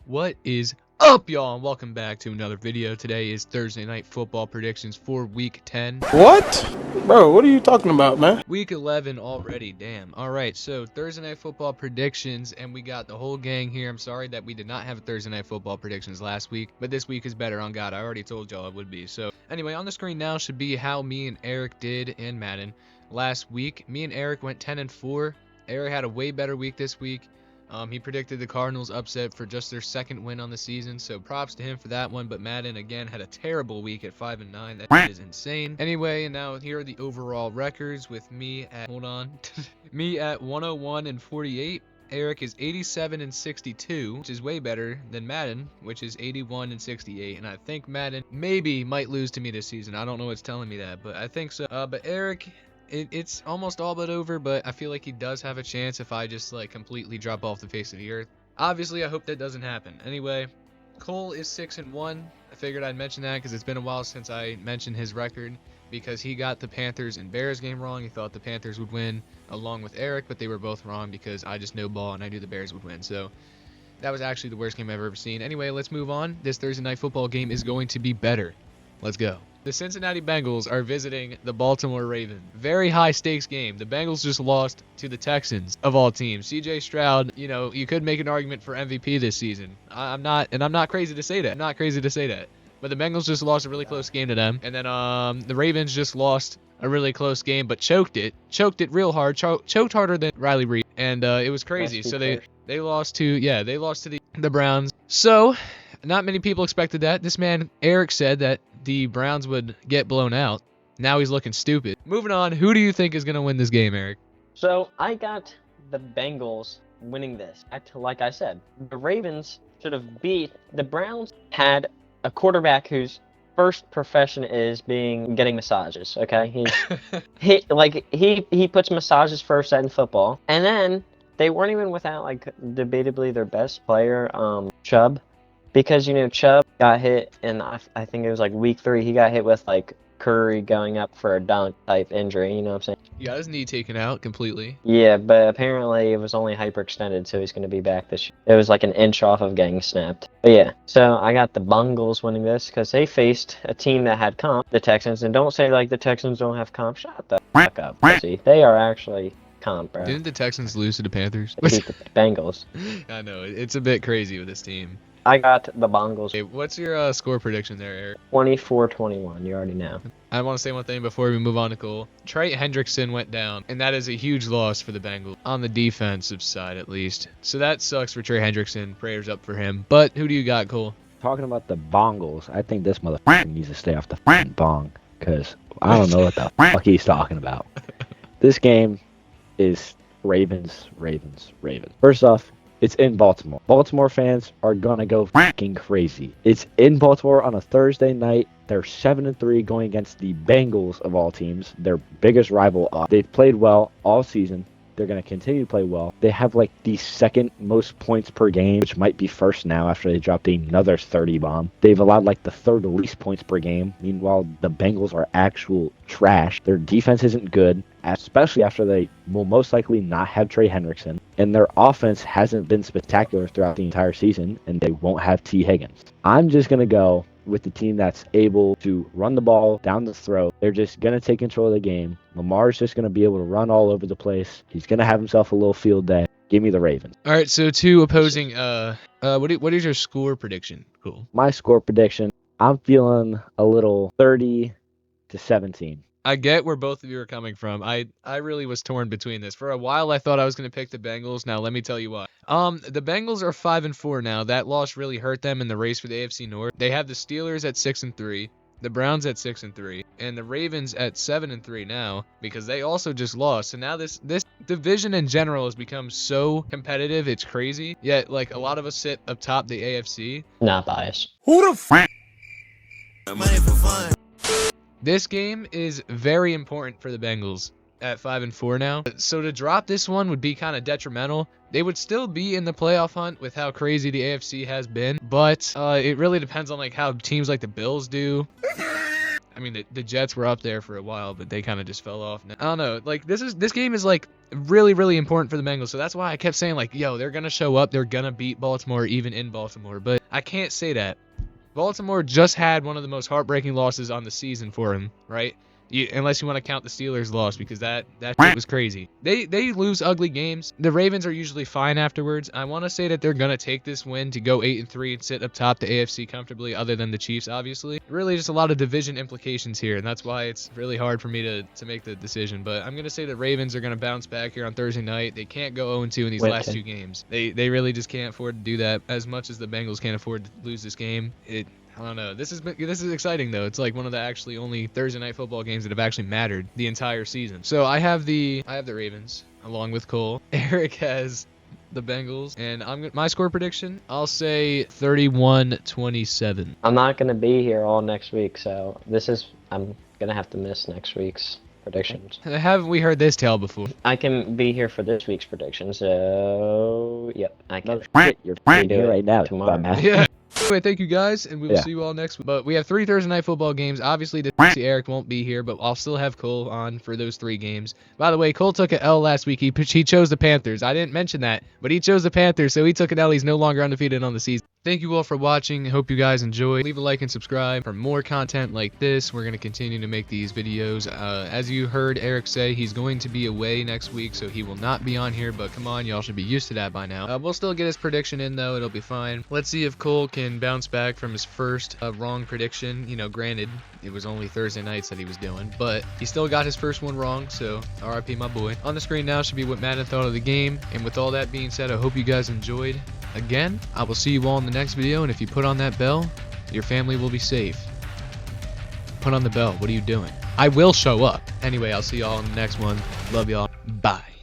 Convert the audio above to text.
What is up, y'all, and welcome back to another video. Today is Thursday night football predictions for week 10. What? Bro, what are you talking about, man? Week 11 already, damn. Alright, so Thursday night football predictions, and we got the whole gang here. I'm sorry that we did not have a Thursday night football predictions last week, but this week is better, on God. I already told y'all it would be. So anyway, on the screen now should be how me and Eric did in Madden last week. Me and Eric went 10-4. Eric had a way better week this week. He predicted the Cardinals upset for just their second win on the season, so props to him for that one. But Madden again had a terrible week at 5-9. That is insane. Anyway, and now here are the overall records with me at me at 101-48. Eric is 87-62, which is way better than Madden, which is 81-68. And I think Madden maybe might lose to me this season. I don't know what's telling me that, but I think so. But Eric, it's almost all but over, but I feel like he does have a chance if I just like completely drop off the face of the earth. Obviously, I hope that doesn't happen. Anyway, Cole is 6-1. I figured I'd mention that because it's been a while since I mentioned his record, because he got the Panthers and Bears game wrong. He thought the Panthers would win along with Eric, but they were both wrong because I just know ball and I knew the Bears would win. So that was actually the worst game I've ever seen. Anyway, let's move on. This Thursday night football game is going to be better. Let's go. The Cincinnati Bengals are visiting the Baltimore Ravens. Very high stakes game. The Bengals just lost to the Texans of all teams. CJ Stroud, you know, you could make an argument for MVP this season. I'm not crazy to say that. But the Bengals just lost a really close game to them. And then the Ravens just lost a really close game, but choked it real hard. Choked harder than Riley Reid. And it was crazy. So they lost to the Browns. So not many people expected that. This man Eric said that the Browns would get blown out. Now he's looking stupid. Moving on, who do you think is going to win this game, Eric? So I got the Bengals winning this. Like I said, the Ravens should have beat the Browns. Had a quarterback whose first profession is getting massages. Okay, he puts massages first in football, and then they weren't even without like debatably their best player, Chubb. Because, you know, Chubb got hit, and I think it was like week 3, he got hit with like Curry going up for a dunk type injury, you know what I'm saying? He got his knee taken out completely. Yeah, but apparently it was only hyperextended, so he's going to be back this year. It was like an inch off of getting snapped. But yeah, so I got the Bengals winning this because they faced a team that had comp, the Texans, and don't say like the Texans don't have comp. Shut the fuck up, pussy. They are actually comp, bro. Didn't the Texans lose to the Panthers? They beat the Bengals. I know, it's a bit crazy with this team. I got the Bengals. Hey, what's your score prediction there, Eric? 24-21, you already know. I want to say one thing before we move on to Cole. Trey Hendrickson went down, and that is a huge loss for the Bengals, on the defensive side at least. So that sucks for Trey Hendrickson. Prayers up for him. But who do you got, Cole? Talking about the bongos, I think this motherfucker needs to stay off the fucking bong, because I don't know what the fuck he's talking about. This game is Ravens. First off, it's in Baltimore. Baltimore fans are gonna go fucking crazy. It's in Baltimore on a Thursday night. They're 7-3 going against the Bengals of all teams, their biggest rival. They've played well all season. They're going to continue to play well. They have like the second most points per game, which might be first now after they dropped another 30 bomb. They've allowed like the third least points per game. Meanwhile, the Bengals are actual trash. Their defense isn't good, especially after they will most likely not have Trey Hendrickson. And their offense hasn't been spectacular throughout the entire season, and they won't have T. Higgins. I'm just going to go with the team that's able to run the ball down the throat. They're just going to take control of the game. Lamar's just going to be able to run all over the place. He's going to have himself a little field day. Give me the Ravens. All right, so two opposing. What is your score prediction? Cool. My score prediction, I'm feeling a little 30-17. I get where both of you are coming from. I really was torn between this. For a while, I thought I was going to pick the Bengals. Now, let me tell you why. The Bengals are 5-4 now. That loss really hurt them in the race for the AFC North. They have the Steelers at 6-3, the Browns at 6-3, and the Ravens at 7-3 now because they also just lost. So now this division in general has become so competitive, it's crazy. Yet, like, a lot of us sit up top the AFC. Not biased. Who the fuck? Money for fun. This game is very important for the Bengals at 5-4 now. So to drop this one would be kind of detrimental. They would still be in the playoff hunt with how crazy the AFC has been, but it really depends on like how teams like the Bills do. I mean, the Jets were up there for a while, but they kind of just fell off. I don't know. Like, this game is like really, really important for the Bengals. So that's why I kept saying like, yo, they're gonna show up. They're gonna beat Baltimore even in Baltimore. But I can't say that. Baltimore just had one of the most heartbreaking losses on the season for him, right? Unless you want to count the Steelers' loss, because that shit was crazy. They lose ugly games. The Ravens are usually fine afterwards. I want to say that they're gonna take this win to go 8-3 and sit up top the AFC comfortably, other than the Chiefs, obviously. Really, just a lot of division implications here, and that's why it's really hard for me to make the decision. But I'm gonna say the Ravens are gonna bounce back here on Thursday night. They can't go 0-2 in these last two games. They really just can't afford to do that. As much as the Bengals can't afford to lose this game, I don't know. This is exciting though. It's like one of the actually only Thursday night football games that have actually mattered the entire season. So I have the Ravens along with Cole. Eric has the Bengals, and my score prediction, I'll say 31-27. I'm not gonna be here all next week, so I'm gonna have to miss next week's predictions. Haven't we heard this tale before? I can be here for this week's predictions, so yep, I can. You're here right now tomorrow. Yeah. Anyway, thank you guys, and we will see you all next week. But we have 3 Thursday night football games. Obviously, Eric won't be here, but I'll still have Cole on for those 3 games. By the way, Cole took an L last week. He chose the Panthers. I didn't mention that, but he chose the Panthers, so he took an L. He's no longer undefeated on the season. Thank you all for watching. Hope you guys enjoy. Leave a like and subscribe for more content like this. We're going to continue to make these videos. As you heard Eric say, he's going to be away next week, so he will not be on here, but come on, y'all should be used to that by now. We'll still get his prediction in, though. It'll be fine. Let's see if Cole can bounce back from his first wrong prediction. You know, granted, it was only Thursday nights that he was doing, but he still got his first one wrong, so RIP my boy. On the screen now should be what Madden thought of the game, and with all that being said, I hope you guys enjoyed. Again, I will see you all in the next video, and if you put on that bell, your family will be safe. Put on the bell. What are you doing? I will show up. Anyway, I'll see y'all in the next one. Love y'all. Bye.